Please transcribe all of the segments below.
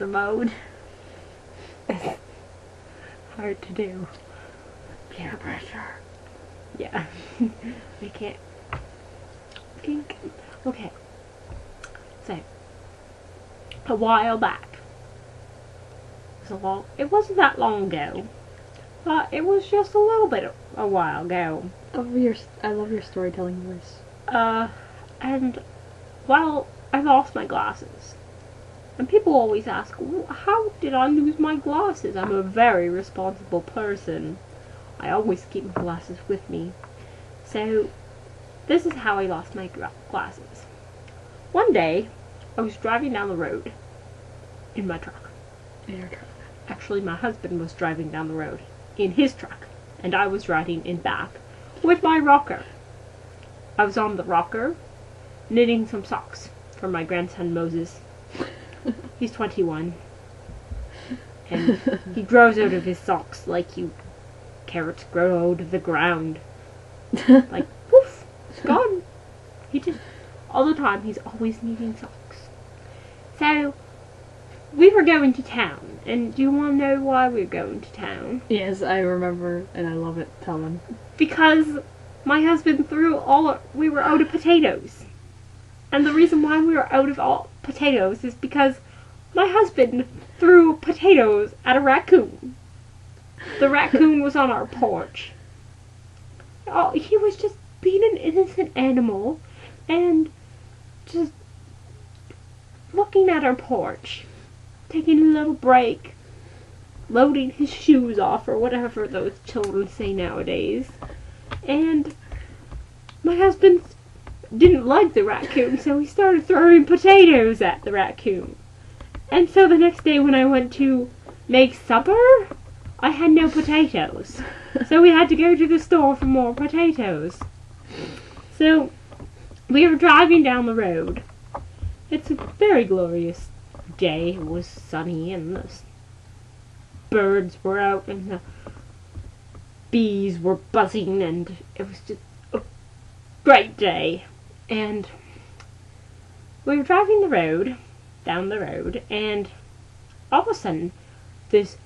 the mode. It's hard to do. Peer pressure. Yeah. I can't. Okay. So, a while back. It wasn't that long ago. But it was just a little bit a while ago. I love your storytelling voice. And, well, I lost my glasses. And people always ask, how did I lose my glasses? I'm a very responsible person. I always keep my glasses with me. So, this is how I lost my glasses. One day, I was driving down the road in my truck. In your truck. Actually, my husband was driving down the road in his truck, and I was riding in back with my rocker. I was on the rocker, knitting some socks for my grandson Moses. He's 21, and he grows out of his socks like you carrots grow out of the ground. Like, poof, it's gone. He just, all the time, he's always knitting socks. So, we were going to town, and do you want to know why we were going to town? Yes, I remember, and I love it. Tell them. Because my husband we were out of potatoes. And the reason why we were out of all potatoes is because my husband threw potatoes at a raccoon. The raccoon was on our porch. Oh, he was just being an innocent animal and just looking at our porch, taking a little break, loading his shoes off, or whatever those children say nowadays. And my husband didn't like the raccoon, so he started throwing potatoes at the raccoon. And so the next day when I went to make supper, I had no potatoes. So we had to go to the store for more potatoes. So we were driving down the road. It's a very glorious day. It was sunny and the birds were out and the bees were buzzing, and it was just a great day. And we were driving down the road, and all of a sudden this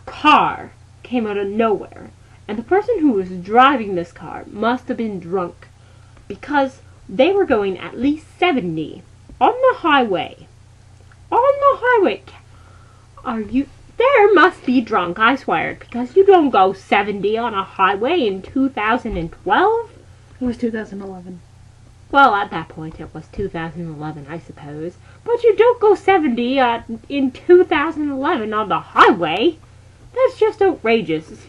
car came out of nowhere, and the person who was driving this car must have been drunk, because they were going at least 70 on the highway. There must be drunk, I swear, because you don't go 70 on a highway in 2012. It was 2011. Well, at that point it was 2011, I suppose. But you don't go 70 in 2011 on the highway. That's just outrageous.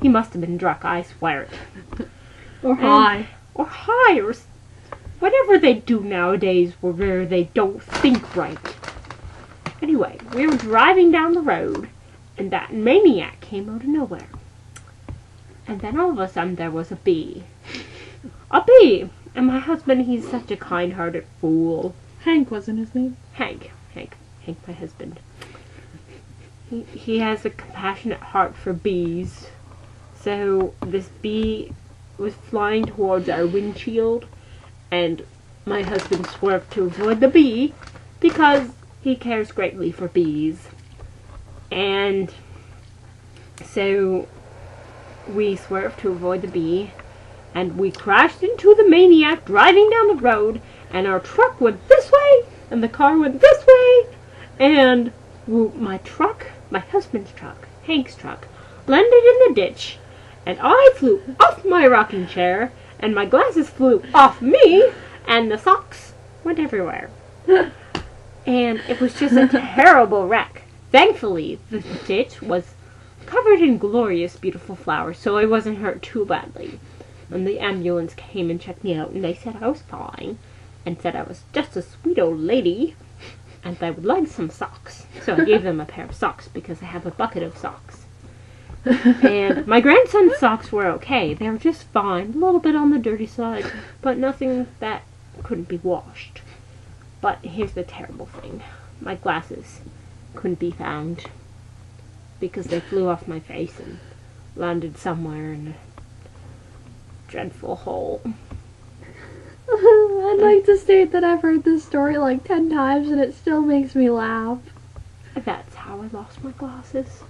He must have been drunk, I swear it. Or high. Or high, or whatever they do nowadays where they don't think right. Anyway, we were driving down the road, and that maniac came out of nowhere. And then all of a sudden there was a bee. A bee! And my husband, he's such a kind-hearted fool. Hank wasn't his name? Hank, my husband. He has a compassionate heart for bees. So this bee was flying towards our windshield, and my husband swerved to avoid the bee because he cares greatly for bees. And so we swerved to avoid the bee, and we crashed into the maniac driving down the road, and our truck went this way, and the car went this way, and my husband's truck, Hank's truck, landed in the ditch, and I flew off my rocking chair, and my glasses flew off me, and the socks went everywhere. And it was just a terrible wreck. Thankfully, the ditch was covered in glorious, beautiful flowers, so I wasn't hurt too badly. And the ambulance came and checked me out, and they said I was fine, and said I was just a sweet old lady, and I would like some socks. So I gave them a pair of socks, because I have a bucket of socks. And my grandson's socks were okay. They were just fine, a little bit on the dirty side, but nothing that couldn't be washed. But here's the terrible thing. My glasses couldn't be found, because they flew off my face and landed somewhere in a dreadful hole. I I'd like to state that I've heard this story like 10 times and it still makes me laugh. That's how I lost my glasses.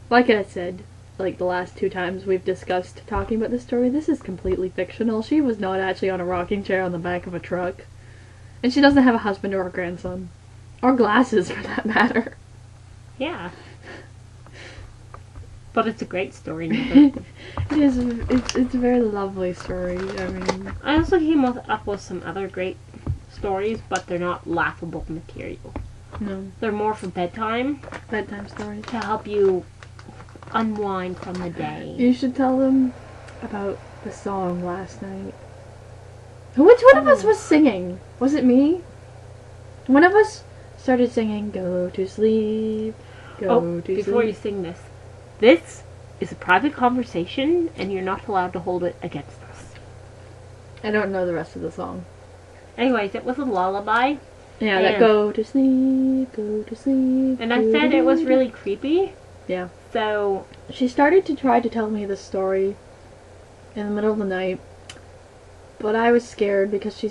Like I said, like the last 2 times we've discussed talking about this story, this is completely fictional. She was not actually on a rocking chair on the back of a truck. And she doesn't have a husband or a grandson. Or glasses, for that matter. Yeah. But it's a great story. Neither. It's a very lovely story. I mean, I also came up with some other great stories, but they're not laughable material. no. They're more for bedtime Bedtime stories. to help you unwind from the day. You should tell them about the song last night. Which one of us was singing? Was it me? One of us started singing, "Go to sleep, go to Before you sleep." sing this is a private conversation, and you're not allowed to hold it against us. I don't know the rest of the song. Anyways, it was a lullaby, Yeah, that And- go to sleep, go to sleep. and I said it was really creepy. Yeah. So, She started to try to tell me the story in the middle of the night, but I was scared because she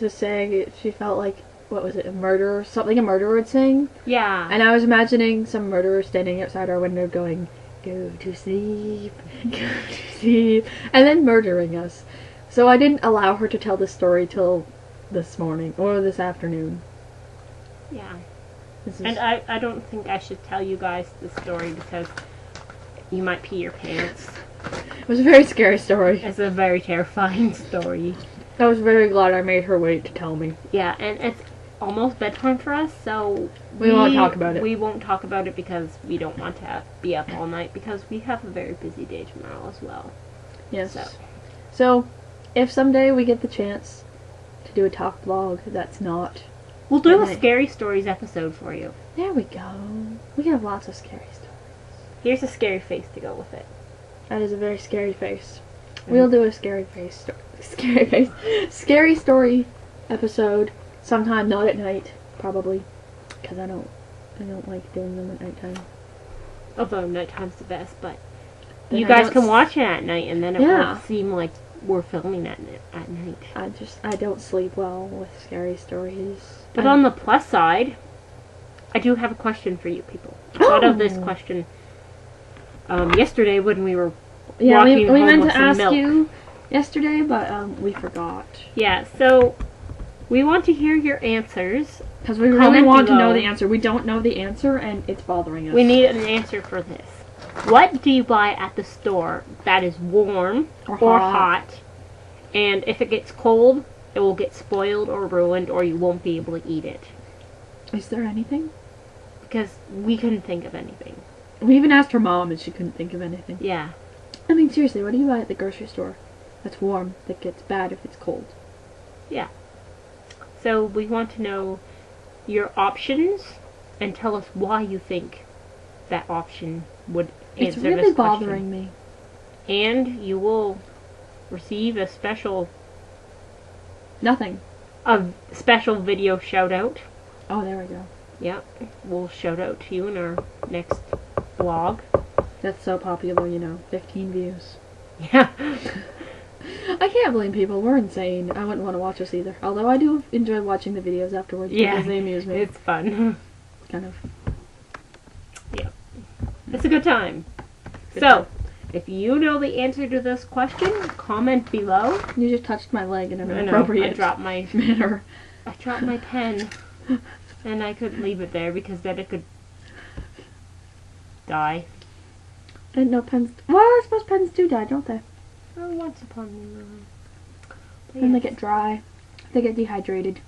was saying she felt like, what was it, a murderer? Something a murderer would sing. yeah. And I was imagining some murderer standing outside our window going, "Go to sleep, go to sleep," and then murdering us. So I didn't allow her to tell the story till this morning, or this afternoon. Yeah. This is, And I don't think I should tell you guys the story because you might pee your pants. it was a very scary story. It's a very terrifying story. I was very glad I made her wait to tell me. Yeah, and it's almost bedtime for us, so We won't talk about it. We won't talk about it because we don't want to be up all night because we have a very busy day tomorrow as well. Yes. So. So, if someday we get the chance to do a talk vlog that's not... We'll do a Okay. scary stories episode for you. There we go. We can have lots of scary stories. Here's a scary face to go with it. That is a very scary face. We'll do a scary story episode sometime, not at night, probably, because I don't like doing them at nighttime. Although nighttime's the best, but Then you I guys don't can s- watch it at night, and then it Yeah. won't seem like we're filming at night. I don't sleep well with scary stories. But on the plus side, I do have a question for you people. I thought of this Oh. question yesterday when we were yeah, we walking home meant with to some ask milk. you yesterday, but we forgot. Yeah, so we want to hear your answers. Because we really Comment want to know below. the answer. We don't know the answer, and it's bothering us. We need an answer for this. What do you buy at the store that is warm Or or hot. hot? And if it gets cold, it will get spoiled or ruined, or you won't be able to eat it. Is there anything? Because we couldn't think of anything. We even asked her mom, and she couldn't think of anything. Yeah. I mean, seriously, what do you buy at the grocery store that's warm, that gets bad if it's cold? So we want to know your options and tell us why you think that option would It's answer really this bothering me. question. And you will receive a special Nothing. video shout out. Oh, there we go. Yeah, we'll shout out to you in our next vlog. That's so popular, 15 views. Yeah. I can't blame people. We're insane. I wouldn't want to watch us either. Although I do enjoy watching the videos afterwards Yeah. because they amuse me. It's fun. Kind of. It's a good time. So, if you know the answer to this question, comment below. You just touched my leg in an I know, I inappropriate dropped my manner. pen, and I couldn't leave it there because then it could die. I didn't know pens... Well, I suppose pens do die, don't they? Oh, once upon a time. And they get dry. They get dehydrated.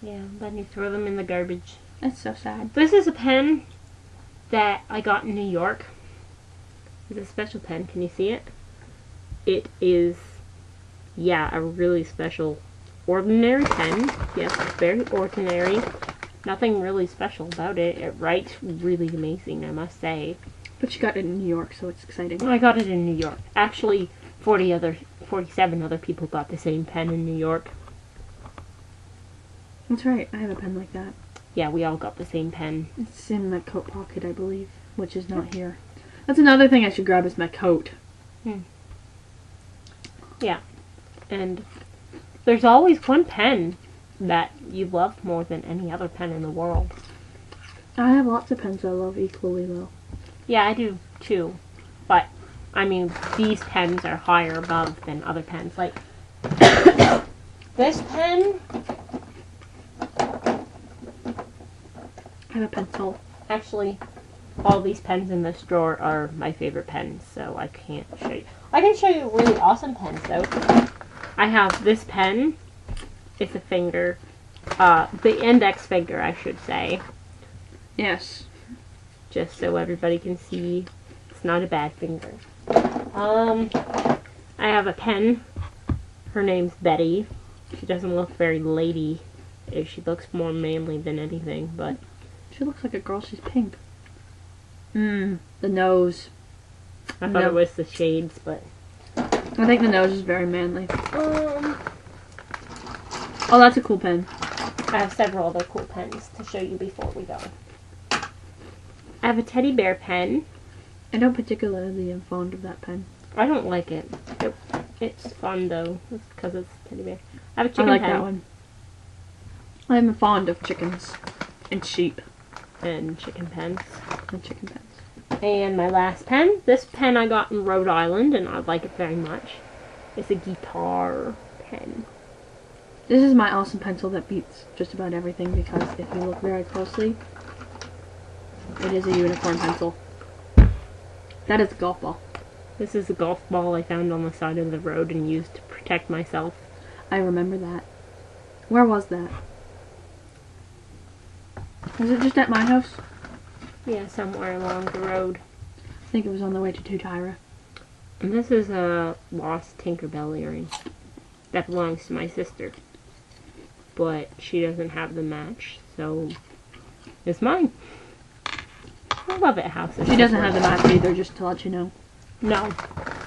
Yeah, then you throw them in the garbage. That's so sad. This is a pen that I got in New York. It's a special pen. Can you see it? It is, yeah, a really special, ordinary pen. Yes, it's very ordinary. Nothing really special about it. It writes really amazing, I must say. But you got it in New York, so it's exciting. I got it in New York. Actually, 47 other people got the same pen in New York. That's right. I have a pen like that. Yeah, we all got the same pen. It's in my coat pocket, I believe, which is not here. That's another thing I should grab is my coat. Yeah. And There's always one pen that you love more than any other pen in the world. I have lots of pens I love equally though. Yeah, I do too. But, I mean, these pens are higher above than other pens. Like, this pen, I have a pencil. actually, all these pens in this drawer are my favorite pens, so I can't show you. I can show you really awesome pens, though. I have this pen. It's a finger. The index finger, I should say. Yes. Just so everybody can see. It's not a bad finger. I have a pen. Her name's Betty. She doesn't look very lady. She looks more manly than anything, but... She looks like a girl, she's pink. The nose. I thought it was the shades, but... I think the nose is very manly. Oh, that's a cool pen. I have several other cool pens to show you before we go. I have a teddy bear pen. I don't particularly am fond of that pen. I don't like it. It's fun, though. It's because it's a teddy bear. I have a chicken I like pen. that one. I'm fond of chickens. And sheep. And chicken pens. And chicken pens. And my last pen. This pen I got in Rhode Island, and I like it very much. It's a guitar pen. This is my awesome pencil that beats just about everything because if you look very closely, it is a unicorn pencil. That is a golf ball. This is a golf ball I found on the side of the road and used to protect myself. I remember that. Where was that? Was it just at my house? Yeah, somewhere along the road. I think it was on the way to Tutyra. And this is a lost Tinkerbell earring that belongs to my sister. But she doesn't have the match, so it's mine. I love it how She doesn't have the match either, just to let you know. No,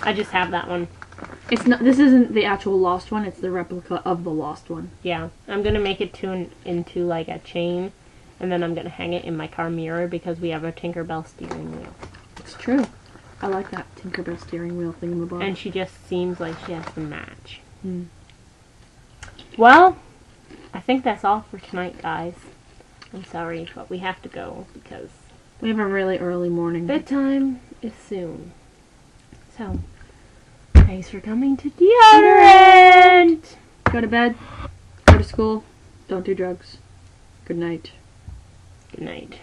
I just have that one. It's not. This isn't the actual lost one. It's the replica of the lost one. Yeah, I'm gonna make it into like a chain, and then I'm gonna hang it in my car mirror because we have a Tinkerbell steering wheel. It's true. I like that Tinkerbell steering wheel thingamabob. And she just seems like she has the match. Hmm. Well, I think that's all for tonight, guys. I'm sorry, but we have to go because We have a really early morning. bedtime is soon. So, thanks for coming to Deodorant! Go to bed. Go to school. Don't do drugs. Good night. Good night.